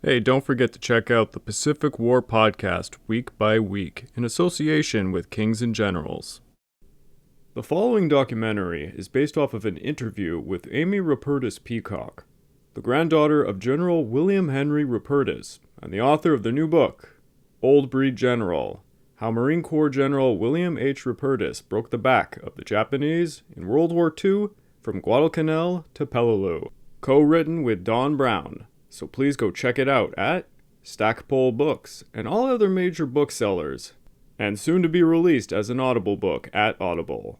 Hey, don't forget to check out the Pacific War podcast week by week in association with Kings and Generals. The following documentary is based off of an interview with Amy Rupertus Peacock, the granddaughter of General William Henry Rupertus and the author of the new book, Old Breed General: How Marine Corps General William H. Rupertus Broke the Back of the Japanese in World War II from Guadalcanal to Peleliu, co-written with Don Brown. So please go check it out at Stackpole Books and all other major booksellers, and soon to be released as an Audible book at Audible.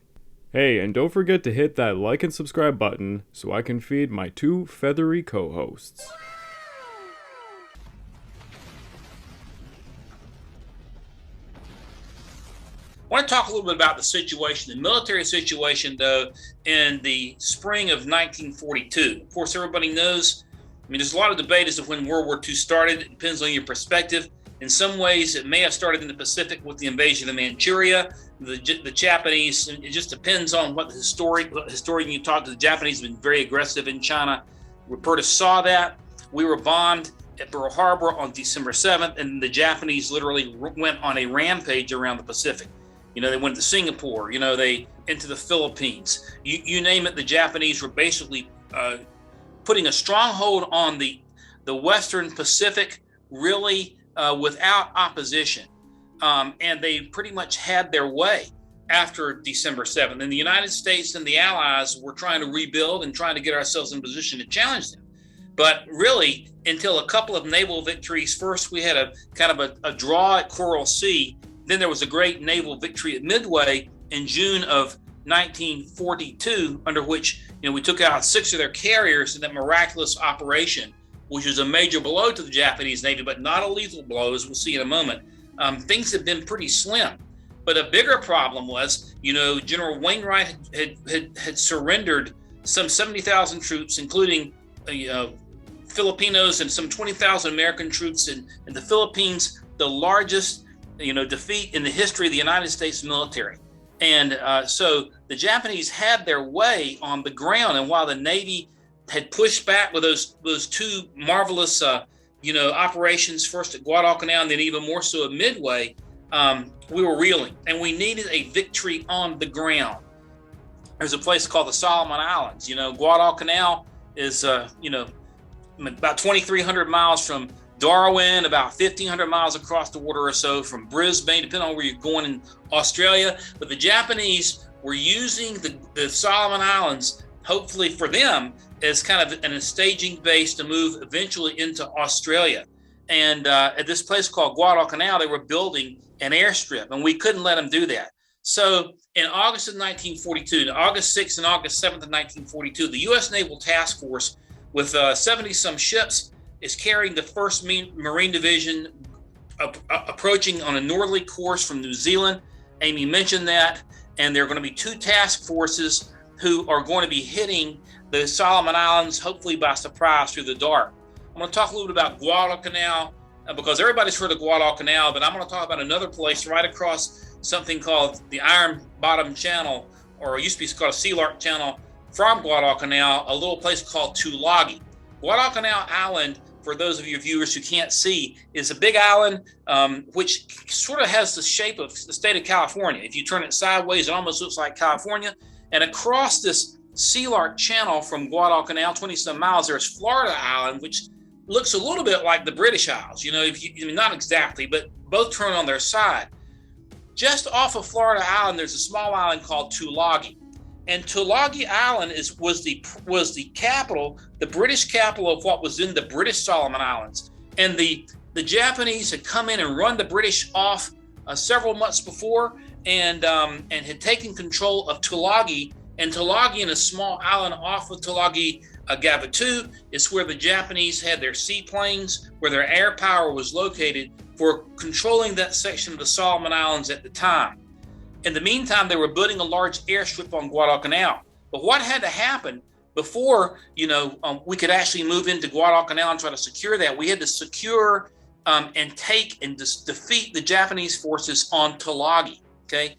Hey, and don't forget to hit that like and subscribe button so I can feed my two feathery co-hosts. I want to talk a little bit about the situation, the military situation, though, in the spring of 1942. Of course, everybody knows, there's a lot of debate as to when World War II started. It depends on your perspective. In some ways, it may have started in the Pacific with the invasion of Manchuria, the Japanese. It just depends on what the historian you talk to. The Japanese have been very aggressive in China. Rupertus saw that. We were bombed at Pearl Harbor on December 7th, and the Japanese literally went on a rampage around the Pacific. They went to Singapore, they into the Philippines. You name it, the Japanese were basically putting a stronghold on the Western Pacific, really without opposition. And they pretty much had their way after December 7th. And the United States and the Allies were trying to rebuild and trying to get ourselves in a position to challenge them. But really, until a couple of naval victories, first we had a kind of a draw at Coral Sea. Then there was a great naval victory at Midway in June of 1942, under which we took out 6 of their carriers in that miraculous operation, which was a major blow to the Japanese Navy, but not a lethal blow, as we'll see in a moment. Things have been pretty slim. But a bigger problem was, General Wainwright had surrendered some 70,000 troops, including Filipinos and some 20,000 American troops in the Philippines, the largest defeat in the history of the United States military. And so the Japanese had their way on the ground. And while the Navy had pushed back with those two marvelous, operations, first at Guadalcanal and then even more so at Midway, we were reeling and we needed a victory on the ground. There's a place called the Solomon Islands. Guadalcanal is, about 2,300 miles from Darwin, about 1,500 miles across the water or so from Brisbane, depending on where you're going in Australia. But the Japanese were using the Solomon Islands, hopefully for them, as kind of a staging base to move eventually into Australia. And at this place called Guadalcanal, they were building an airstrip, and we couldn't let them do that. So in August of 1942, August 6th and August 7th of 1942, the U.S. Naval Task Force with 70-some ships is carrying the 1st Marine Division approaching on a northerly course from New Zealand. Amy mentioned that. And there are going to be 2 task forces who are going to be hitting the Solomon Islands, hopefully by surprise through the dark. I'm going to talk a little bit about Guadalcanal because everybody's heard of Guadalcanal, but I'm going to talk about another place right across something called the Iron Bottom Channel, or it used to be called a Sea Lark Channel, from Guadalcanal, a little place called Tulagi. Guadalcanal Island, for those of your viewers who can't see, is a big island which sort of has the shape of the state of California. If you turn it sideways, it almost looks like California. And across this Sea Lark Channel from Guadalcanal, 20-some miles, there's Florida Island, which looks a little bit like the British Isles. Not exactly, but both turn on their side. Just off of Florida Island, there's a small island called Tulagi. And Tulagi Island was the capital, the British capital of what was in the British Solomon Islands. And the Japanese had come in and run the British off several months before and had taken control of Tulagi. And Tulagi, in a small island off of Tulagi, Gavutu, is where the Japanese had their seaplanes, where their air power was located for controlling that section of the Solomon Islands at the time. In the meantime, they were building a large airstrip on Guadalcanal. But what had to happen before, we could actually move into Guadalcanal and try to secure that? We had to secure and take and defeat the Japanese forces on Tulagi. Okay,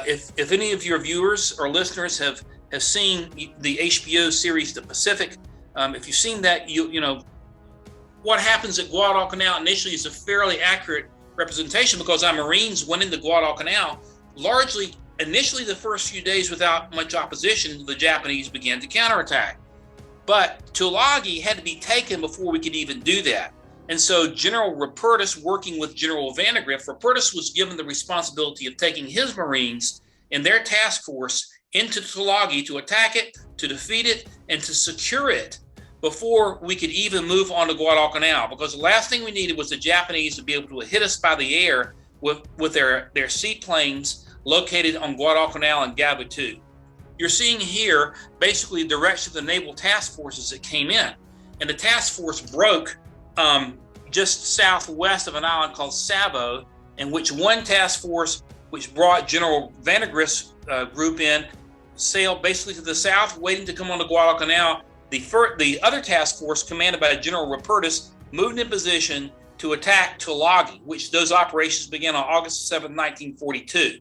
if any of your viewers or listeners have seen the HBO series The Pacific, if you've seen that, what happens at Guadalcanal initially is a fairly accurate representation because our Marines went into Guadalcanal largely, initially the first few days without much opposition. The Japanese began to counterattack. But Tulagi had to be taken before we could even do that. And so General Rupertus, working with General Vandegrift, Rupertus was given the responsibility of taking his Marines and their task force into Tulagi to attack it, to defeat it, and to secure it before we could even move on to Guadalcanal. Because the last thing we needed was the Japanese to be able to hit us by the air with their seaplanes located on Guadalcanal and Gavutu. You're seeing here basically the direction of the naval task forces that came in. And the task force broke just southwest of an island called Salvo, in which one task force, which brought General Vandegrift's group in, sailed basically to the south, waiting to come on to Guadalcanal. The other task force, commanded by General Rupertus, moved in position to attack Tulagi, which those operations began on August 7, 1942.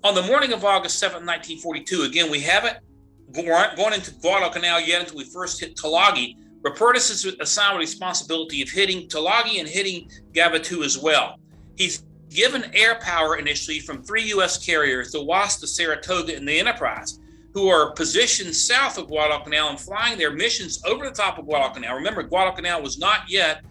On the morning of August 7, 1942, again, we haven't gone into Guadalcanal yet until we first hit Tulagi. Rupertus is assigned the responsibility of hitting Tulagi and hitting Gavutu as well. He's given air power initially from 3 U.S. carriers, the Wasp, the Saratoga, and the Enterprise, who are positioned south of Guadalcanal and flying their missions over the top of Guadalcanal. Remember, Guadalcanal was not yet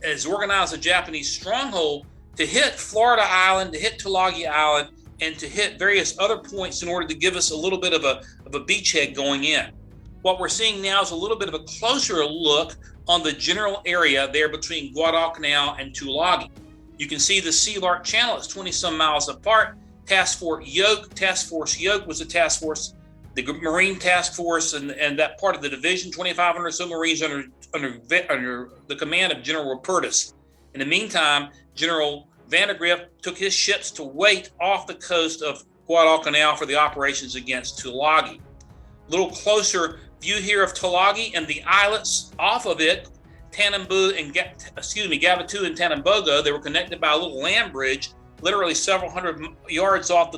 as organized a Japanese stronghold to hit Florida Island, to hit Tulagi Island, and to hit various other points in order to give us a little bit of a beachhead going in. What we're seeing now is a little bit of a closer look on the general area there between Guadalcanal and Tulagi. You can see the Sea Lark Channel is 20-some miles apart. Task Force Yoke was a task force, the Marine Task Force, and that part of the division, 2,500 or so Marines under the command of General Rupertus. In the meantime, General Vandegrift took his ships to wait off the coast of Guadalcanal for the operations against Tulagi. A little closer view here of Tulagi and the islets off of it, Gavutu and Tanambogo. They were connected by a little land bridge, literally several hundred yards off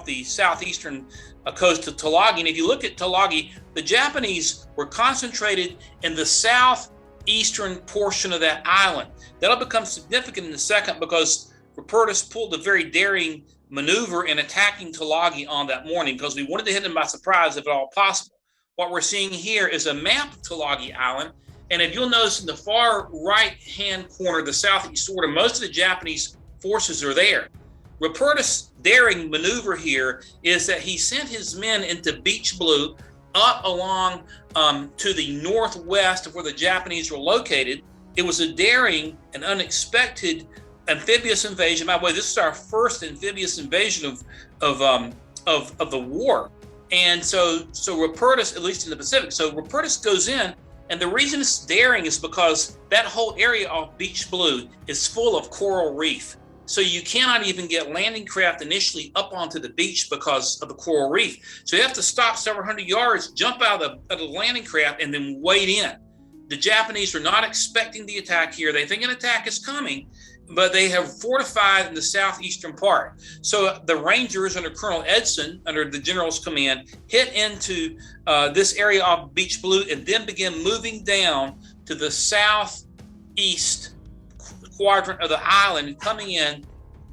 the southeastern coast of Tulagi. And if you look at Tulagi, the Japanese were concentrated in the southeastern portion of that island. That'll become significant in a second because Rupertus pulled a very daring maneuver in attacking Tulagi on that morning because we wanted to hit him by surprise if at all possible. What we're seeing here is a map of Tulagi Island. And if you'll notice in the far right-hand corner, the southeast quarter, most of the Japanese forces are there. Rupertus' daring maneuver here is that he sent his men into Beach Blue up along to the northwest of where the Japanese were located. It was a daring and unexpected amphibious invasion. By the way, this is our first amphibious invasion of the war. And so Rupertus, at least in the Pacific, so Rupertus goes in, and the reason it's daring is because that whole area off Beach Blue is full of coral reef. So you cannot even get landing craft initially up onto the beach because of the coral reef. So you have to stop several hundred yards, jump out of the landing craft, and then wade in. The Japanese are not expecting the attack here. They think an attack is coming, but they have fortified in the southeastern part. So the Rangers under Colonel Edson, under the general's command, hit into this area off Beach Blue and then began moving down to the southeast quadrant of the island and coming in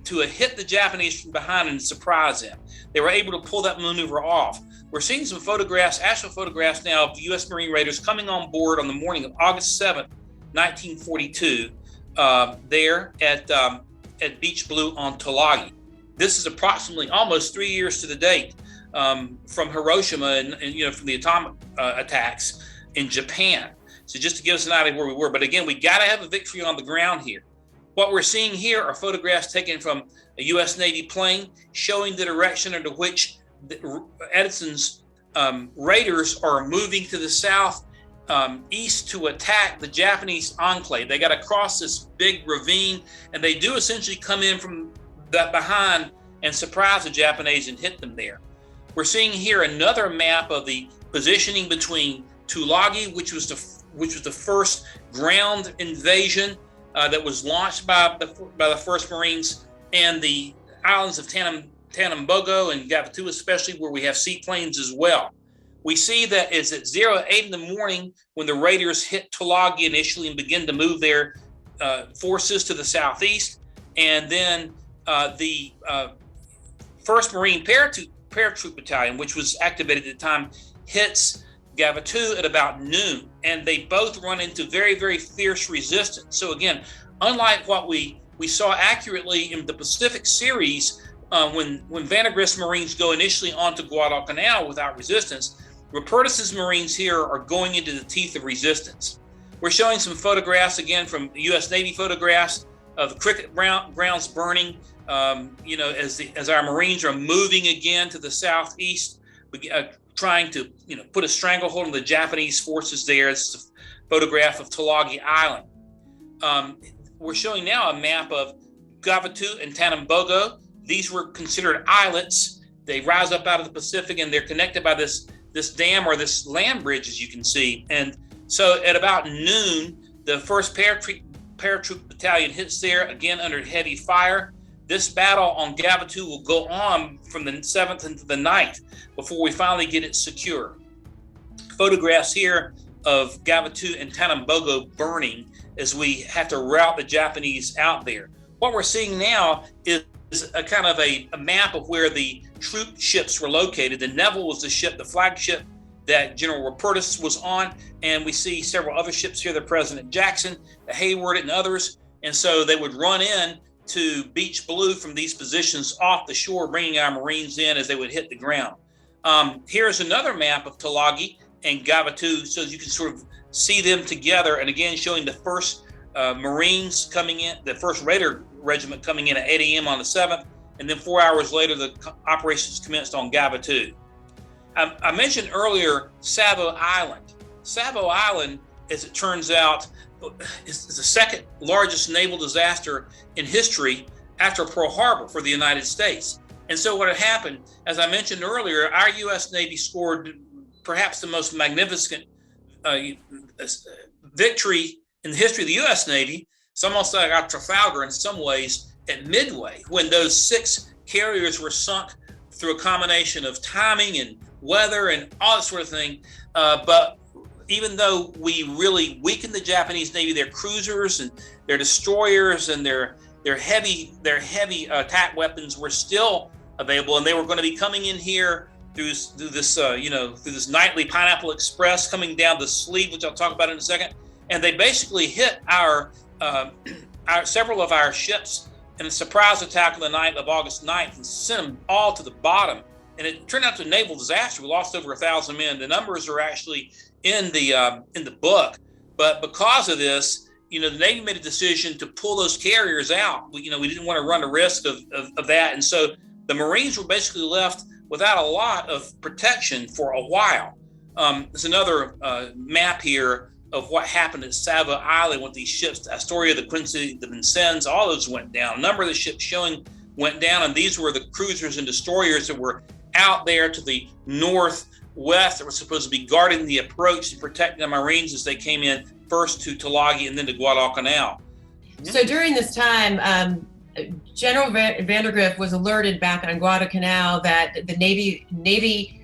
to hit the Japanese from behind and surprise them. They were able to pull that maneuver off. We're seeing some photographs, actual photographs now of U.S. Marine raiders coming on board on the morning of August 7th, 1942, there at Beach Blue on Tulagi. This is approximately almost 3 years to the date from Hiroshima and from the atomic attacks in Japan. So just to give us an idea of where we were. But again, we got to have a victory on the ground here. What we're seeing here are photographs taken from a U.S. Navy plane showing the direction under which Edson's raiders are moving to the south east to attack the Japanese enclave. They got to cross this big ravine, and they do essentially come in from that behind and surprise the Japanese and hit them there. We're seeing here another map of the positioning between Tulagi, which was the first ground invasion that was launched by the 1st Marines, and the islands of Tanambogo and Gavutu, especially, where we have seaplanes as well. We see that it's at 08 in the morning when the raiders hit Tulagi initially and begin to move their forces to the southeast. And then the 1st Marine Paratroop Battalion, which was activated at the time, hits Gavutu at about noon. And they both run into very, very fierce resistance. So again, unlike what we saw accurately in the Pacific series, when Vandegrift's Marines go initially onto Guadalcanal without resistance, Rupertus's Marines here are going into the teeth of resistance. We're showing some photographs again from U.S. Navy photographs of the cricket grounds burning. As our Marines are moving again to the southeast, trying to put a stranglehold on the Japanese forces there. This is a photograph of Tulagi Island. We're showing now a map of Gavutu and Tanambogo. These were considered islets. They rise up out of the Pacific, and they're connected by this dam or this land bridge, as you can see. And so at about noon, the 1st Paratroop Battalion hits there, again under heavy fire. This battle on Gavutu will go on from the 7th into the 9th before we finally get it secure. Photographs here of Gavutu and Tanambogo burning as we have to rout the Japanese out there. What we're seeing now is a kind of a map of where the troop ships were located. The Naval was the flagship that General Rupertus was on, and we see several other ships here, the President Jackson, the Hayward, and others. And so they would run in to Beach Blue from these positions off the shore, bringing our Marines in as they would hit the ground. Here's another map of Tulagi and Gavutu, so you can sort of see them together, and again showing the 1st Marines coming in, the 1st Raider Regiment coming in at 8 a.m. on the 7th, and then 4 hours later the operations commenced on Gavutu. I mentioned earlier Salvo Island. Salvo Island, as it turns out, is the 2nd largest naval disaster in history after Pearl Harbor for the United States. And so what had happened, as I mentioned earlier, our U.S. Navy scored perhaps the most magnificent victory in the history of the U.S. Navy. It's almost like our Trafalgar in some ways at Midway, when those 6 carriers were sunk through a combination of timing and weather and all that sort of thing. But even though we really weakened the Japanese Navy, their cruisers and their destroyers and their heavy attack weapons were still available, and they were going to be coming in here through this nightly Pineapple Express coming down the sleeve, which I'll talk about in a second. And they basically hit our several of our ships in a surprise attack on the night of August 9th and sent them all to the bottom. And it turned out to be a naval disaster. We lost over 1,000 men. The numbers are actually in the book. But because of this, the Navy made a decision to pull those carriers out. We didn't want to run the risk of that. And so the Marines were basically left without a lot of protection for a while. There's another map here of what happened at Salvo Island with these ships. The Astoria, the Quincy, the Vincennes, all those went down. A number of the ships showing went down, and these were the cruisers and destroyers that were out there to the northwest that were supposed to be guarding the approach and protecting the Marines as they came in first to Tulagi and then to Guadalcanal. So during this time, General Vandegrift was alerted back on Guadalcanal that the Navy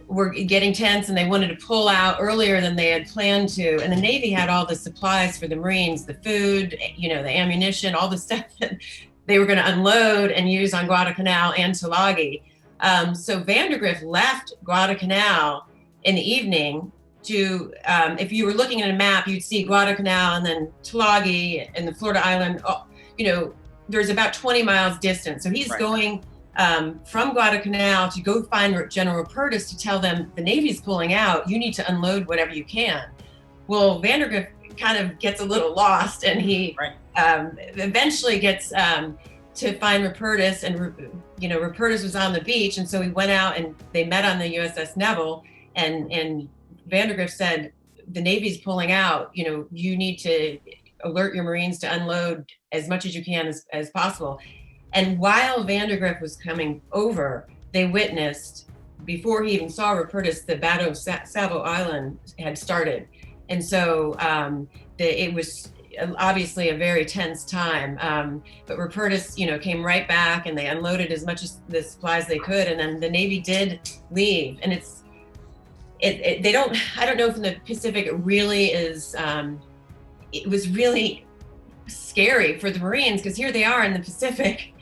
were getting tense and they wanted to pull out earlier than they had planned to. And the Navy had all the supplies for the Marines, the food, the ammunition, all the stuff that they were going to unload and use on Guadalcanal and Tulagi. So Vandegrift left Guadalcanal in the evening to, if you were looking at a map, you'd see Guadalcanal and then Tulagi and the Florida Island, there's about 20 miles distance. So he's going from Guadalcanal to go find General Rupertus to tell them the Navy's pulling out, you need to unload whatever you can. Well, Vandegrift kind of gets a little lost, and he eventually gets to find Rupertus, and Rupertus was on the beach, and so he went out and they met on the USS Naval, and Vandegrift said, the Navy's pulling out, you need to alert your Marines to unload as much as you can as possible. And while Vandegrift was coming over, they witnessed, before he even saw Rupertus, the Battle of Salvo Island had started. And so it was obviously a very tense time. But Rupertus, came right back, and they unloaded as much as the supplies they could. And then the Navy did leave. And they don't, I don't know if in the Pacific it really is, it was really scary for the Marines, because here they are in the Pacific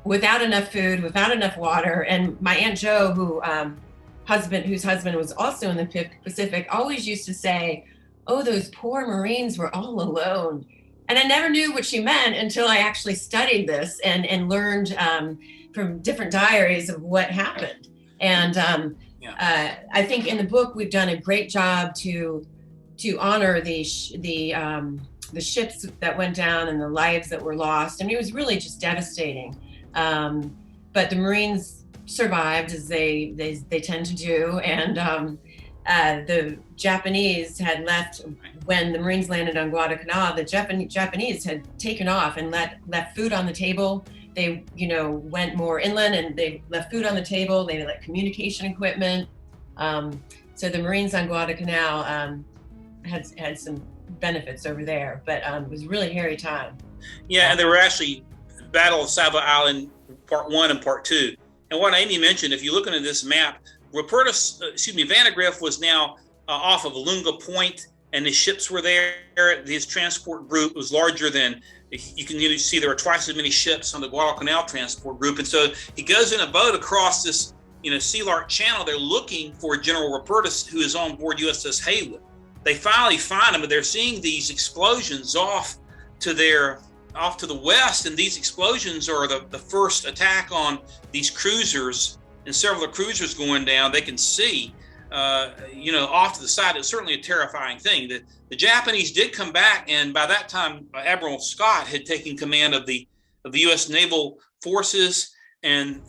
without enough food, without enough water. And my Aunt Jo, whose husband was also in the Pacific, always used to say, "Oh, those poor Marines were all alone." And I never knew what she meant until I actually studied this and learned from different diaries of what happened. And I think in the book we've done a great job to honor the ships that went down and the lives that were lost. I mean, it was really just devastating. But the Marines survived, as they tend to do, and the Japanese had left when the Marines landed on Guadalcanal. The Japanese had taken off and left food on the table. They, went more inland and they left food on the table. They left communication equipment. So the Marines on Guadalcanal had some benefits over there, but it was a really hairy time. Yeah, and there were actually Battle of Salvo Island Part 1 and Part 2. And what Amy mentioned, if you look into this map, Vandegrift was now off of Lunga Point, and his ships were there. His transport group was larger than, you can see there were twice as many ships on the Guadalcanal transport group. And so he goes in a boat across this, Sea Lark Channel. They're looking for General Rupertus, who is on board USS Haywood. They finally find him, but they're seeing these explosions off to the west, and these explosions are the first attack on these cruisers, and several of the cruisers going down. They can see, off to the side. It's certainly a terrifying thing. The Japanese did come back, and by that time, Admiral Scott had taken command of the U.S. naval forces and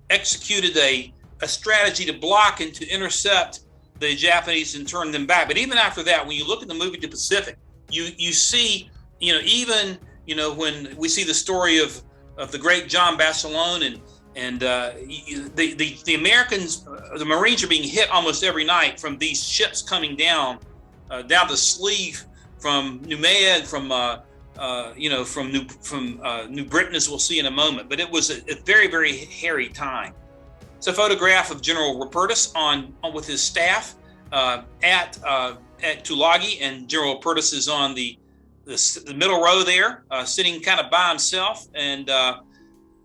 executed a strategy to block and to intercept the Japanese and turn them back. But even after that, when you look at the movie The Pacific, you see, when we see the story of the great John Basilone and the Americans, the Marines are being hit almost every night from these ships coming down the sleeve from Noumea and from New Britain, as we'll see in a moment. But it was a very, very hairy time. It's a photograph of General Rupertus on with his staff at Tulagi, and General Rupertus is on the middle row there, sitting kind of by himself. And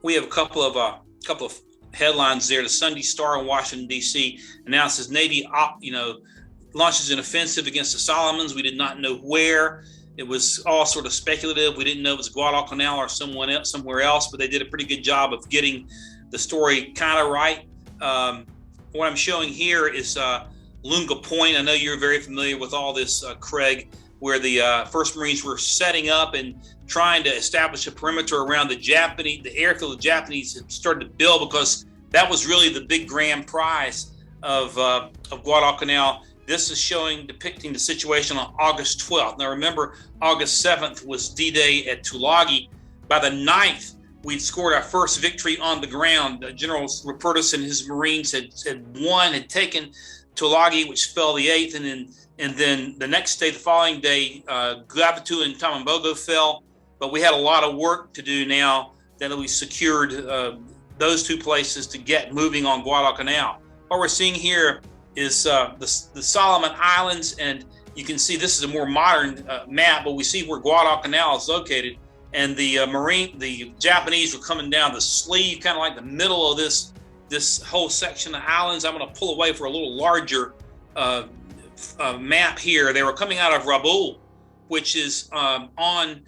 we have a couple of headlines there. The Sunday Star in Washington, D.C. announces Navy launches an offensive against the Solomons. We did not know where. It was all sort of speculative. We didn't know it was Guadalcanal or somewhere else, but they did a pretty good job of getting the story kind of right. What I'm showing here is Lunga Point. I know you're very familiar with all this, Craig, where the 1st Marines were setting up and trying to establish a perimeter around the airfield the Japanese had started to build, because that was really the big grand prize of Guadalcanal. This is depicting the situation on August 12th. Now remember, August 7th was D-Day at Tulagi. By the 9th, we'd scored our first victory on the ground. General Rupertus and his Marines had taken Tulagi, which fell the 8th, and then the next day, the following day, Gavutu and Tanambogo fell. But we had a lot of work to do now that we secured those two places to get moving on Guadalcanal. What we're seeing here is the Solomon Islands, and you can see this is a more modern map, but we see where Guadalcanal is located. And the Japanese were coming down the sleeve, kind of like the middle of this whole section of islands. I'm going to pull away for a little larger map here. They were coming out of Rabaul, which is on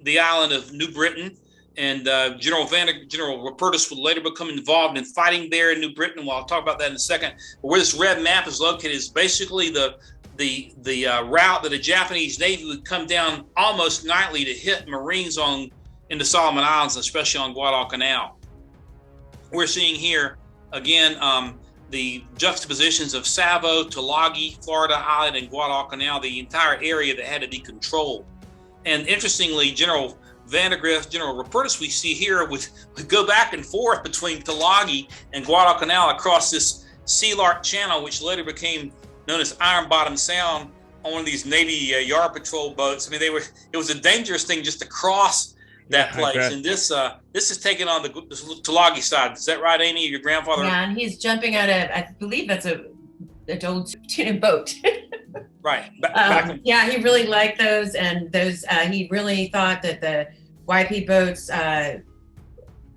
the island of New Britain, and General Rupertus would later become involved in fighting there in New Britain. Well, I'll talk about that in a second. But where this red map is located is basically the route that the Japanese Navy would come down almost nightly to hit Marines in the Solomon Islands, especially on Guadalcanal. We're seeing here again the juxtapositions of Salvo, Tulagi, Florida Island, and Guadalcanal, the entire area that had to be controlled. And interestingly, General Vandegrift, General Rupertus, we see here would go back and forth between Tulagi and Guadalcanal across this Sea Lark Channel, which later became known as Iron Bottom Sound, on one of these Navy yard patrol boats. I mean, it was a dangerous thing just to cross that place. And this is taken on the Tulagi side. Is that right, Amy? Your grandfather? Yeah, and he's jumping out of, I believe that's a tin boat. Right. Yeah, he really liked those, and those he really thought that the YP boats.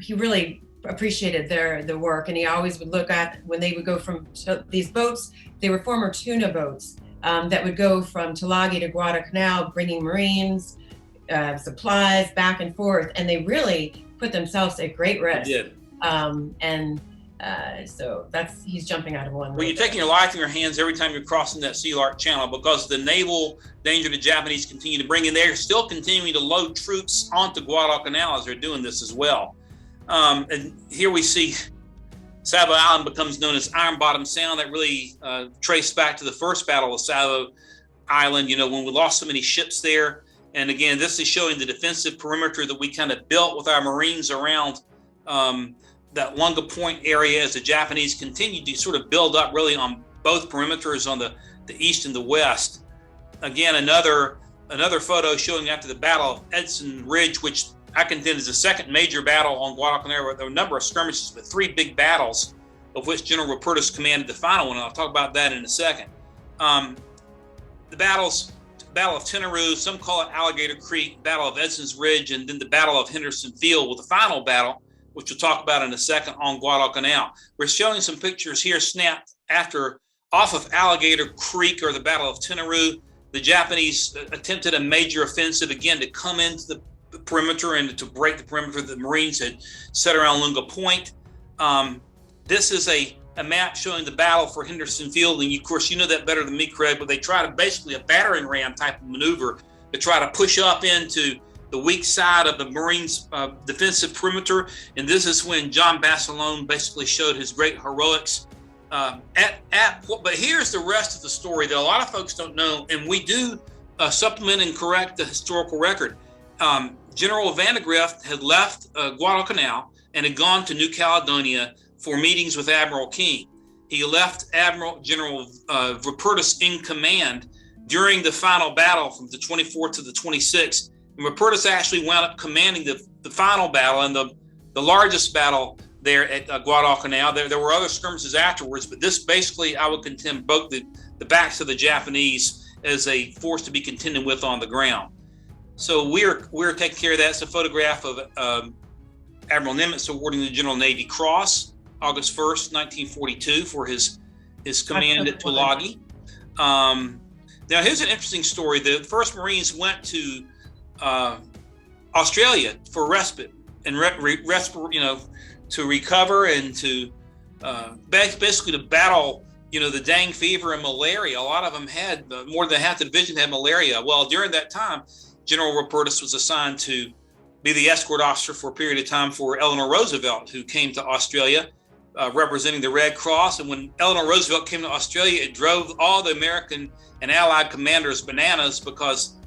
He really appreciated their work, and he always would look at when they would go from these boats. They were former tuna boats that would go from Tulagi to Guadalcanal, bringing Marines, supplies back and forth, and they really put themselves at great risk. They did. So he's jumping out of one. Well, you're taking your life in your hands every time you're crossing that Sea Lark Channel, because the naval danger the Japanese continue to bring in. They're still continuing to load troops onto Guadalcanal as they're doing this as well. And here we see Salvo Island becomes known as Iron Bottom Sound. That really traced back to the first battle of Salvo Island, when we lost so many ships there. And again, this is showing the defensive perimeter that we kind of built with our Marines around that Lunga Point area as the Japanese continued to sort of build up really on both perimeters on the east and the west. Again, another photo showing after the Battle of Edson Ridge, which I contend is the second major battle on Guadalcanal. There were a number of skirmishes, but 3 big battles, of which General Rupertus commanded the final one, and I'll talk about that in a second. The Battle of Tenaru, some call it Aligator Creek, Battle of Edson's Ridge, and then the Battle of Henderson Field, with the final battle, which we'll talk about in a second, on Guadalcanal. We're showing some pictures here snapped off of Aligator Creek, or the Battle of Tenaru. The Japanese attempted a major offensive, again, to come into the perimeter and to break the perimeter that the Marines had set around Lunga Point. This is a map showing the battle for Henderson Field, and of course you know that better than me, Craig, but they try to basically a battering ram type of maneuver to try to push up into the weak side of the Marines' defensive perimeter, and this is when John Basilone basically showed his great heroics. But here's the rest of the story that a lot of folks don't know, and we do supplement and correct the historical record. General Vandegrift had left Guadalcanal and had gone to New Caledonia for meetings with Admiral King. He left General Rupertus in command during the final battle from the 24th to the 26th. And Rupertus actually wound up commanding the final battle and the largest battle there at Guadalcanal. There were other skirmishes afterwards, but this basically, I would contend, broke the backs of the Japanese as a force to be contended with on the ground. So we're taking care of that. It's a photograph of Admiral Nimitz awarding the General Navy Cross, August 1st, 1942, for his command at Tulagi. Now, here's an interesting story. The 1st Marines went to Australia for respite and to recover and to basically to battle, the dengue fever and malaria. A lot of them had, more than half the division had malaria. Well, during that time, General Rupertus was assigned to be the escort officer for a period of time for Eleanor Roosevelt, who came to Australia representing the Red Cross. And when Eleanor Roosevelt came to Australia, it drove all the American and Allied commanders bananas, because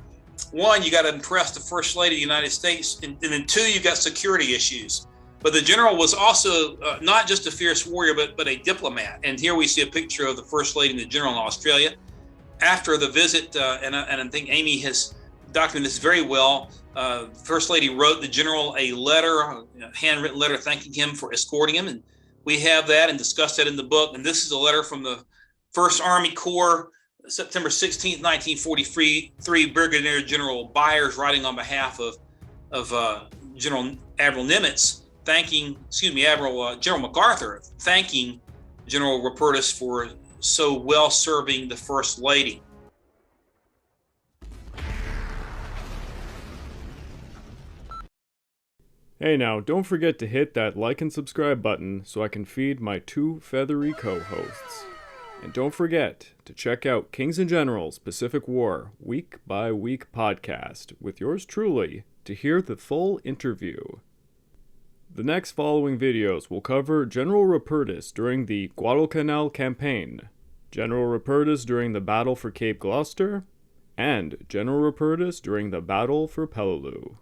1, you got to impress the First Lady of the United States, and then 2, you got security issues. But the general was also not just a fierce warrior, but a diplomat. And here we see a picture of the First Lady and the general in Australia. After the visit, and I think Amy has documented this very well, First Lady wrote the general a letter, a handwritten letter thanking him for escorting him. And we have that and discussed that in the book. And this is a letter from the 1st Army Corps, September 16th, 1943, Brigadier General Byers writing on behalf of General Admiral Nimitz, General MacArthur, thanking General Rupertus for so well serving the First Lady. Hey now, don't forget to hit that like and subscribe button so I can feed my 2 feathery co-hosts. And don't forget to check out Kings and Generals Pacific War Week by Week podcast with yours truly to hear the full interview. The next following videos will cover General Rupertus during the Guadalcanal Campaign, General Rupertus during the Battle for Cape Gloucester, and General Rupertus during the Battle for Peleliu.